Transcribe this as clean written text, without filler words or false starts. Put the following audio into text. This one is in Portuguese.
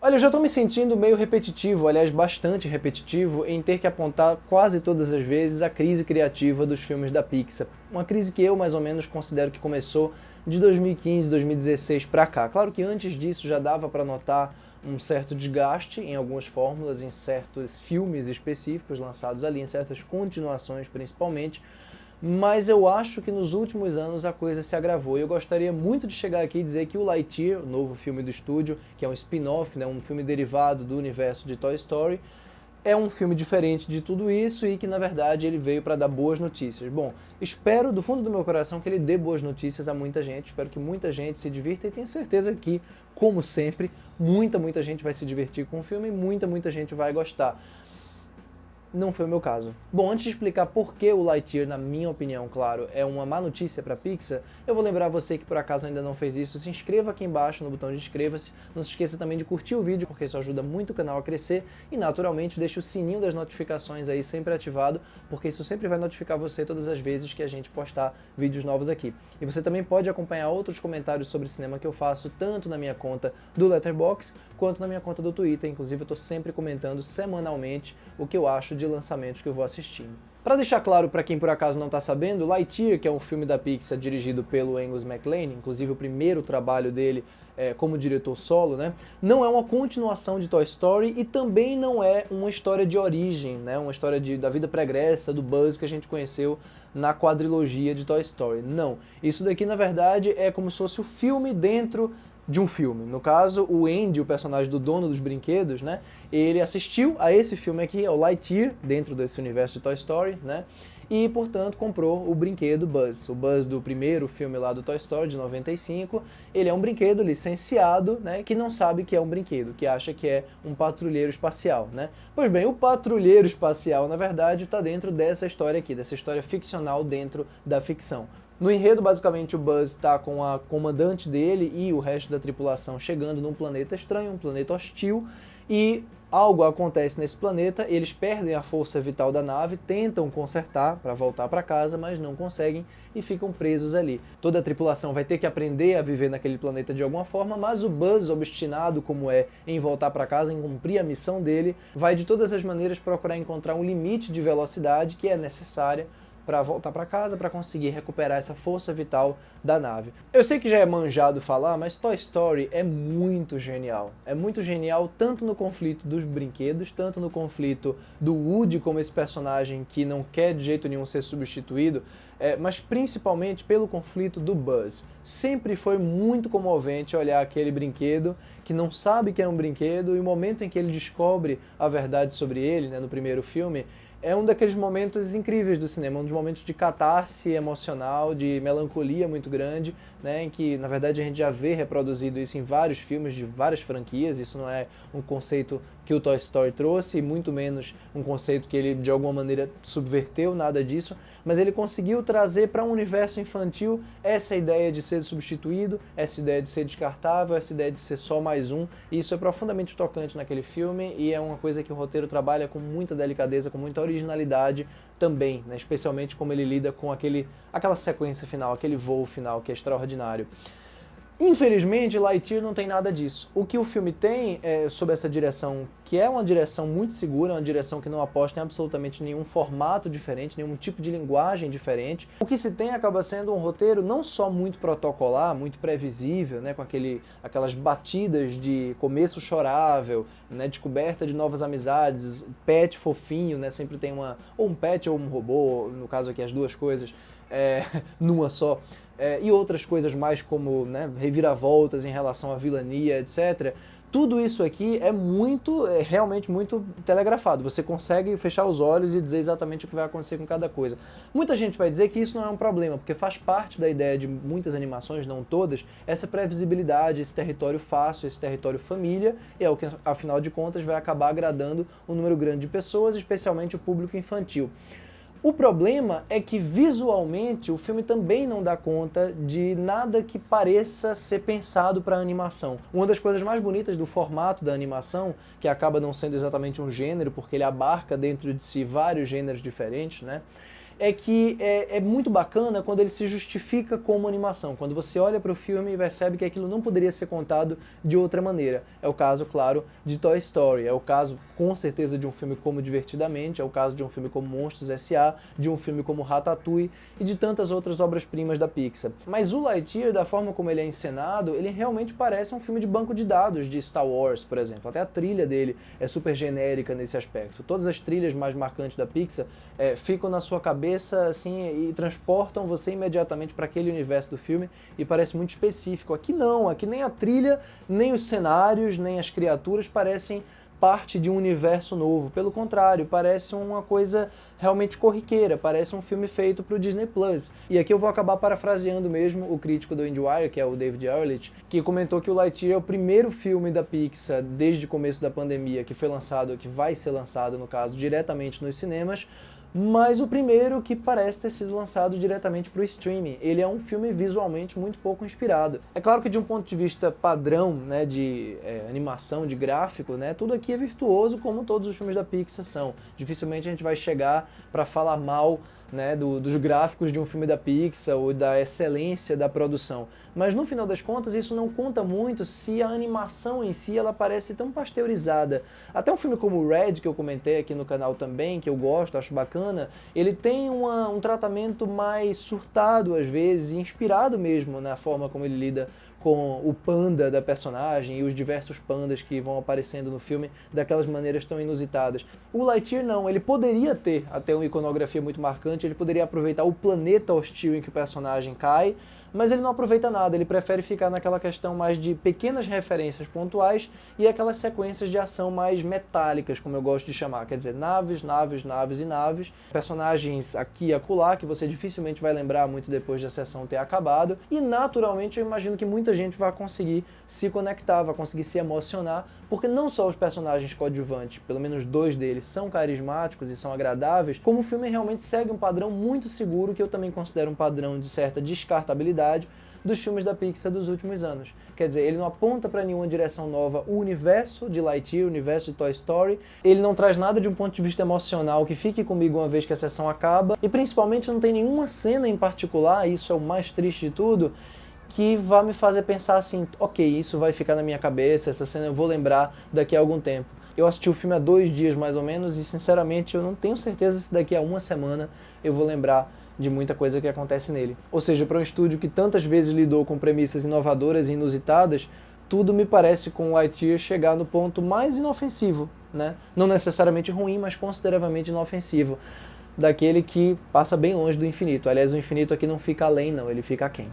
Olha, eu já estou me sentindo meio repetitivo, aliás, bastante repetitivo, em ter que apontar quase todas as vezes a crise criativa dos filmes da Pixar. Uma crise que eu, mais ou menos, considero que começou de 2015, 2016 para cá. Claro que antes disso já dava para notar um certo desgaste em algumas fórmulas, em certos filmes específicos lançados ali, em certas continuações principalmente, mas eu acho que nos últimos anos a coisa se agravou. E eu gostaria muito de chegar aqui e dizer que o Lightyear, o novo filme do estúdio, que é um spin-off, né, um filme derivado do universo de Toy Story, é um filme diferente de tudo isso e que, na verdade, ele veio para dar boas notícias. Bom, espero do fundo do meu coração que ele dê boas notícias a muita gente, espero que muita gente se divirta e tenho certeza que, como sempre, muita gente vai se divertir com o filme e muita gente vai gostar. Não foi o meu caso. Bom, antes de explicar por que o Lightyear, na minha opinião, claro, é uma má notícia para a Pixar, eu vou lembrar você que por acaso ainda não fez isso, se inscreva aqui embaixo no botão de inscreva-se, não se esqueça também de curtir o vídeo, porque isso ajuda muito o canal a crescer, e naturalmente deixe o sininho das notificações aí sempre ativado, porque isso sempre vai notificar você todas as vezes que a gente postar vídeos novos aqui. E você também pode acompanhar outros comentários sobre cinema que eu faço, tanto na minha conta do Letterboxd, quanto na minha conta do Twitter. Inclusive eu estou sempre comentando semanalmente o que eu acho de lançamentos que eu vou assistindo. Para deixar claro para quem por acaso não está sabendo, Lightyear, que é um filme da Pixar dirigido pelo Angus MacLane, inclusive o primeiro trabalho dele como diretor solo, né, não é uma continuação de Toy Story e também não é uma história de origem, né, uma história da vida pregressa do Buzz que a gente conheceu na quadrilogia de Toy Story. Não, isso daqui na verdade é como se fosse o filme dentro de um filme. No caso, o Andy, o personagem do dono dos brinquedos, né, ele assistiu a esse filme aqui, ao Lightyear, dentro desse universo de Toy Story, né, e, portanto, comprou o brinquedo Buzz. O Buzz do primeiro filme lá do Toy Story, de 95, ele é um brinquedo licenciado, né, que não sabe que é um brinquedo, que acha que é um patrulheiro espacial, né. Pois bem, o patrulheiro espacial, na verdade, está dentro dessa história aqui, dessa história ficcional dentro da ficção. No enredo, basicamente, o Buzz está com a comandante dele e o resto da tripulação chegando num planeta estranho, um planeta hostil, e algo acontece nesse planeta, eles perdem a força vital da nave, tentam consertar para voltar para casa, mas não conseguem e ficam presos ali. Toda a tripulação vai ter que aprender a viver naquele planeta de alguma forma, mas o Buzz, obstinado como é em voltar para casa, em cumprir a missão dele, vai de todas as maneiras procurar encontrar um limite de velocidade que é necessária para voltar para casa, para conseguir recuperar essa força vital da nave. Eu sei que já é manjado falar, mas Toy Story é muito genial. É muito genial tanto no conflito dos brinquedos, tanto no conflito do Woody como esse personagem que não quer de jeito nenhum ser substituído, mas principalmente pelo conflito do Buzz. Sempre foi muito comovente olhar aquele brinquedo que não sabe que é um brinquedo e o momento em que ele descobre a verdade sobre ele, né, no primeiro filme, é um daqueles momentos incríveis do cinema, um dos momentos de catarse emocional, de melancolia muito grande, né, em que, na verdade, a gente já vê reproduzido isso em vários filmes de várias franquias. Isso não é um conceito que o Toy Story trouxe, e muito menos um conceito que ele, de alguma maneira, subverteu, nada disso, mas ele conseguiu trazer para um universo infantil essa ideia de ser substituído, essa ideia de ser descartável, essa ideia de ser só mais um, e isso é profundamente tocante naquele filme, e é uma coisa que o roteiro trabalha com muita delicadeza, com muita originalidade também, né? Especialmente como ele lida com aquela sequência final, aquele voo final que é extraordinário. Infelizmente, Lightyear não tem nada disso. O que o filme tem sob essa direção, que é uma direção muito segura, uma direção que não aposta em absolutamente nenhum formato diferente, nenhum tipo de linguagem diferente. O que se tem acaba sendo um roteiro não só muito protocolar, muito previsível, né, com aquelas batidas de começo chorável, né, descoberta de novas amizades, pet fofinho, né, sempre tem ou um pet ou um robô, no caso aqui as duas coisas, numa só. E outras coisas mais como, né, reviravoltas em relação à vilania, etc. Tudo isso aqui é realmente muito telegrafado. Você consegue fechar os olhos e dizer exatamente o que vai acontecer com cada coisa. Muita gente vai dizer que isso não é um problema, porque faz parte da ideia de muitas animações, não todas, essa previsibilidade, esse território fácil, esse território família, e é o que, afinal de contas, vai acabar agradando um número grande de pessoas, especialmente o público infantil. O problema é que visualmente o filme também não dá conta de nada que pareça ser pensado para animação. Uma das coisas mais bonitas do formato da animação, que acaba não sendo exatamente um gênero, porque ele abarca dentro de si vários gêneros diferentes, né? é que é muito bacana quando ele se justifica como animação, quando você olha para o filme e percebe que aquilo não poderia ser contado de outra maneira. É o caso, claro, de Toy Story, é o caso, com certeza, de um filme como Divertidamente, é o caso de um filme como Monstros S.A., de um filme como Ratatouille e de tantas outras obras-primas da Pixar. Mas o Lightyear, da forma como ele é encenado, ele realmente parece um filme de banco de dados de Star Wars, por exemplo. Até a trilha dele é super genérica nesse aspecto. Todas as trilhas mais marcantes da Pixar ficam na sua cabeça assim e transportam você imediatamente para aquele universo do filme e parece muito específico. Aqui não, aqui nem a trilha, nem os cenários, nem as criaturas parecem parte de um universo novo. Pelo contrário, parece uma coisa realmente corriqueira, parece um filme feito para o Disney Plus. E aqui eu vou acabar parafraseando mesmo o crítico do IndieWire, que é o David Ehrlich, que comentou que o Lightyear é o primeiro filme da Pixar desde o começo da pandemia que foi lançado, que vai ser lançado, no caso, diretamente nos cinemas, mas o primeiro que parece ter sido lançado diretamente para o streaming. Ele é um filme visualmente muito pouco inspirado. É claro que de um ponto de vista padrão, né, de animação, de gráfico, né, tudo aqui é virtuoso como todos os filmes da Pixar são. Dificilmente a gente vai chegar para falar mal, né, dos gráficos de um filme da Pixar ou da excelência da produção. Mas no final das contas isso não conta muito se a animação em si ela parece tão pasteurizada. Até um filme como Red, que eu comentei aqui no canal também, que eu gosto, acho bacana, ele tem um tratamento mais surtado às vezes, inspirado mesmo na forma como ele lida com o panda da personagem e os diversos pandas que vão aparecendo no filme daquelas maneiras tão inusitadas. O Lightyear não, ele poderia ter até uma iconografia muito marcante, ele poderia aproveitar o planeta hostil em que o personagem cai, mas ele não aproveita nada, ele prefere ficar naquela questão mais de pequenas referências pontuais e aquelas sequências de ação mais metálicas, como eu gosto de chamar, quer dizer, naves, naves, naves e naves, personagens aqui e acolá que você dificilmente vai lembrar muito depois da sessão ter acabado, e naturalmente eu imagino que muita gente vai conseguir se conectar, vai conseguir se emocionar, porque não só os personagens coadjuvantes, pelo menos 2 deles, são carismáticos e são agradáveis, como o filme realmente segue um padrão muito seguro, que eu também considero um padrão de certa descartabilidade dos filmes da Pixar dos últimos anos. Quer dizer, ele não aponta para nenhuma direção nova o universo de Lightyear, o universo de Toy Story, ele não traz nada de um ponto de vista emocional que fique comigo uma vez que a sessão acaba, e principalmente não tem nenhuma cena em particular, isso é o mais triste de tudo, que vai me fazer pensar assim, ok, isso vai ficar na minha cabeça, essa cena eu vou lembrar daqui a algum tempo. Eu assisti o filme há 2 dias mais ou menos e sinceramente eu não tenho certeza se daqui a uma semana eu vou lembrar de muita coisa que acontece nele. Ou seja, para um estúdio que tantas vezes lidou com premissas inovadoras e inusitadas, tudo me parece com o Lightyear chegar no ponto mais inofensivo, né? Não necessariamente ruim, mas consideravelmente inofensivo, daquele que passa bem longe do infinito. Aliás, o infinito aqui não fica além não, ele fica aquém.